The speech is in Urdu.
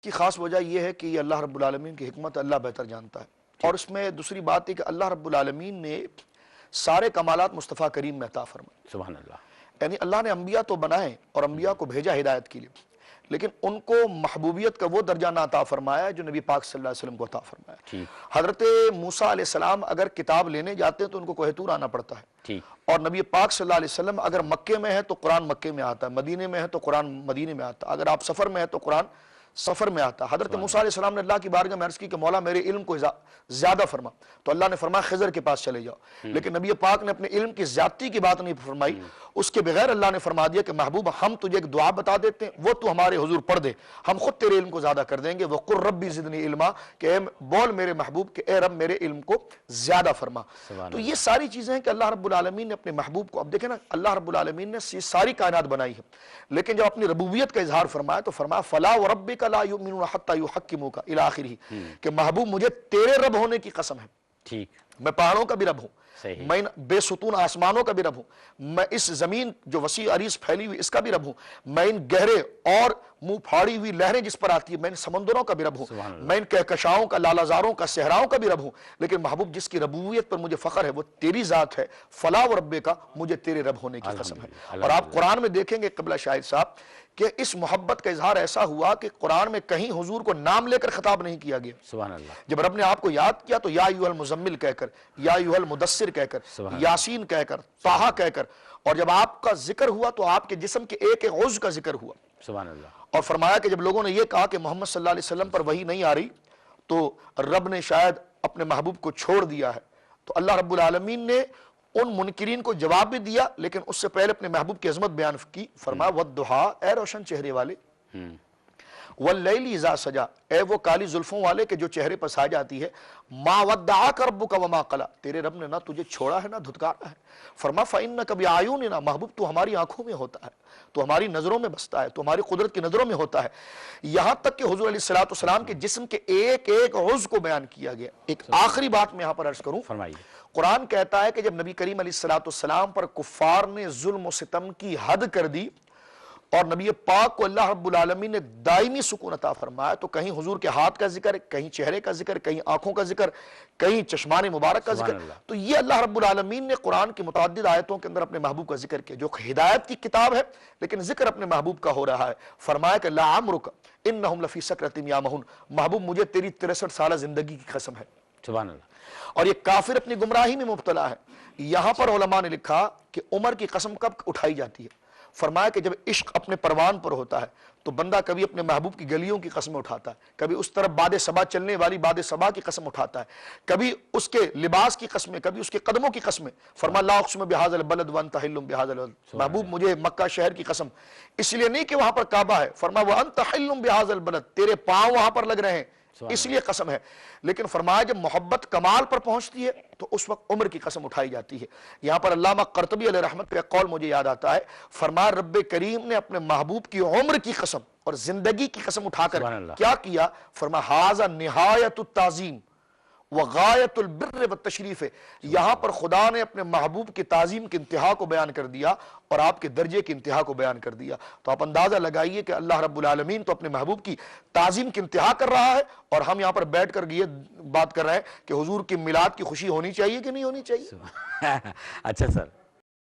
کی خاص وجہ یہ ہے کہ یہ اللہ رب العالمین کی حکمت اللہ بہتر جانتا ہے، اور اس میں دوسری بات ہے کہ اللہ رب العالمین نے سارے کمالات مصطفیٰ کریم میں عطا فرمائے۔ سبحان اللہ۔ یعنی اللہ نے انبیاء تو بنائے اور انبیاء کو بھیجا ہدایت کے لیے، لیکن ان کو محبوبیت کا وہ درجہ نہ عطا فرمایا جو نبی پاک صلی اللہ علیہ وسلم کو عطا فرمایا۔ حضرت موسیٰ علیہ السلام اگر کتاب لینے جاتے ہیں تو ان کو کوہ طور آنا پڑتا ہے، اور نبی پاک صلی اللہ علیہ وسلم اگر مکے میں ہے تو قرآن مکے میں آتا ہے، مدینے میں ہے تو قرآن مدینے میں آتا ہے، اگر آپ سفر میں ہے تو قرآن سفر میں آتا۔ حضرت موسیٰ علیہ السلام نے اللہ کی بارگاہ میں عرض کی کہ مولا میرے علم کو زیادہ فرما، تو اللہ نے فرمایا خضر کے پاس چلے جاؤ، لیکن نبی پاک نے اپنے علم کی زیادتی کی بات نہیں فرمائی، اس کے بغیر اللہ نے فرما دیا کہ محبوب ہم تجھے ایک دعا بتا دیتے ہیں، وہ تو ہمارے حضور پڑھ دے، ہم خود تیرے علم کو زیادہ کر دیں گے۔ وَقُلْ رَبِّ زِدْنِي علما، کہ بول میرے محبوب کہ اے رب میرے علم کو زیادہ فرما۔ تو یہ ساری چیزیں ہیں کہ اللہ رب العالمین نے اپنے محبوب کو، اب دیکھیں نا اللہ رب العالمین نے یہ ساری کائنات بنائی ہے، لیکن جب اپنی ربوبیت کا اظہار فرمایا تو فرمایا فَلَا وَرَبِّكَ لَا يُؤْمِنُونَ حَتَّى يُحَكِّمُوكَ إِلَى آخِرِهِ، کہ محبوب مجھے تیرے رب ہونے کی قسم ہے، میں پہاڑوں کا بھی رب ہوں، میں بے ستون آسمانوں کا بھی رب ہوں، میں اس زمین جو وسیع عریض پھیلی ہوئی اس کا بھی رب ہوں، میں ان گہرے اور منہ پھاڑی ہوئی لہریں جس پر آتی ہے میں ان سمندروں کا بھی رب ہوں، میں ان کہکشاؤں کا، لالازاروں کا، صحراؤں کا بھی رب ہوں، لیکن محبوب جس کی ربوبیت پر مجھے فخر ہے وہ تیری ذات ہے، فلا و رب کا، مجھے تیرے رب ہونے کی قسم ہے۔ اور آپ قرآن میں دیکھیں گے قبلہ شاہد صاحب کہ اس محبت کا اظہار ایسا ہوا کہ قرآن میں کہیں حضور کو نام لے کر خطاب نہیں کیا گیا۔ سبحان اللہ۔ جب جب رب نے آپ کو یاد کیا تو یا ایھا المزمل کہہ کر، یا ایھا المدثر کہہ کر، یاسین کہہ کر، طٰہٰ کہہ کر، اور جب آپ کا ذکر ہوا تو آپ کے جسم کے ایک ایک عضو کا ذکر ہوا۔ سبحان اللہ۔ اور فرمایا کہ جب لوگوں نے یہ کہا کہ محمد صلی اللہ علیہ وسلم پر وحی نہیں آ رہی تو رب نے شاید اپنے محبوب کو چھوڑ دیا ہے، تو اللہ رب العالمین نے ان منکرین کو جواب بھی دیا، لیکن اس سے پہلے اپنے محبوب کی عظمت بیان کی، فرمایا وَالضُّحَىٰ، اے روشن چہرے والے، وَاللَّيْلِ اِذَا سَجَىٰ، اے وہ کالی زلفوں والے کہ جو چہرے پر سا جاتی ہے، مَا وَدَّعَكَ رَبُّكَ وَمَا قَلَىٰ، تیرے رب نے نہ تجھے چھوڑا ہے نہ دھتکارا ہے۔ فرمایا فَإِنَّكَ بِأَعْيُنِنَا، محبوب تو ہماری آنکھوں میں ہوتا ہے، تو ہماری نظروں میں بستا ہے، تو ہماری قدرت کی نظروں میں ہوتا ہے، یہاں تک کہ حضور علیہ السلام کے جسم کے ایک ایک عضو کو بیان کیا گیا۔ ایک آخری بات میں یہاں پر عرض کروں، فرمائیے۔ قرآن کہتا ہے کہ جب نبی کریم علیہ السلام پر کفار نے ظلم و ستم کی حد کر دی اور نبی پاک کو اللہ رب العالمین نے دائمی سکون عطا فرمایا، تو کہیں حضور کے ہاتھ کا ذکر، کہیں چہرے کا ذکر، کہیں آنکھوں کا ذکر، کہیں چشمان مبارک کا ذکر، تو یہ اللہ رب العالمین نے قرآن کی متعدد آیتوں کے اندر اپنے محبوب کا ذکر کیا، جو ہدایت کی کتاب ہے لیکن ذکر اپنے محبوب کا ہو رہا ہے۔ فرمایا کہ لَعَمْرُكَ إِنَّهُمْ لَفِي سَكْرَةٍ يَعْمَهُونَ، محبوب مجھے تیری 63 سالہ زندگی کی قسم ہے۔ سبحان اللہ۔ اور یہ کافر اپنی گمراہی میں مبتلا ہے۔ یہاں پر علماء نے لکھا کہ عمر کی قسم کب اٹھائی جاتی ہے؟ فرمایا کہ جب عشق اپنے پروان پر ہوتا ہے تو بندہ کبھی اپنے محبوب کی گلیوں کی قسم اٹھاتا ہے، کبھی اس طرف باد صبا چلنے والی باد صبا کی قسم اٹھاتا ہے، کبھی اس کے لباس کی قسمیں، کبھی اس کے قدموں کی قسمیں۔ فرمایا لا اقسم بہذا البلد وانت حل بہذا البلد، محبوب مجھے مکہ شہر کی قسم، اس لیے نہیں کہ وہاں پر کعبہ ہے، فرمایا وانت حل بہذا البلد، تیرے پاؤں وہاں پر لگ رہے ہیں اس لیے قسم ہے، لیکن فرمایا جب محبت کمال پر پہنچتی ہے تو اس وقت عمر کی قسم اٹھائی جاتی ہے۔ یہاں پر علامہ قرطبی علیہ رحمت کا قول مجھے یاد آتا ہے، فرمایا رب کریم نے اپنے محبوب کی عمر کی قسم اور زندگی کی قسم اٹھا کر کیا کیا؟ فرمایا ھذا نہایت التعظیم وغایت البر والتشریف، یہاں پر خدا نے اپنے محبوب کی تعظیم کی انتہا کو بیان کر دیا اور آپ کے درجے کی انتہا کو بیان کر دیا۔ تو آپ اندازہ لگائیے کہ اللہ رب العالمین تو اپنے محبوب کی تعظیم کی انتہا کر رہا ہے، اور ہم یہاں پر بیٹھ کر یہ بات کر رہے ہیں کہ حضور کی میلاد کی خوشی ہونی چاہیے کہ نہیں ہونی چاہیے۔ اچھا سر،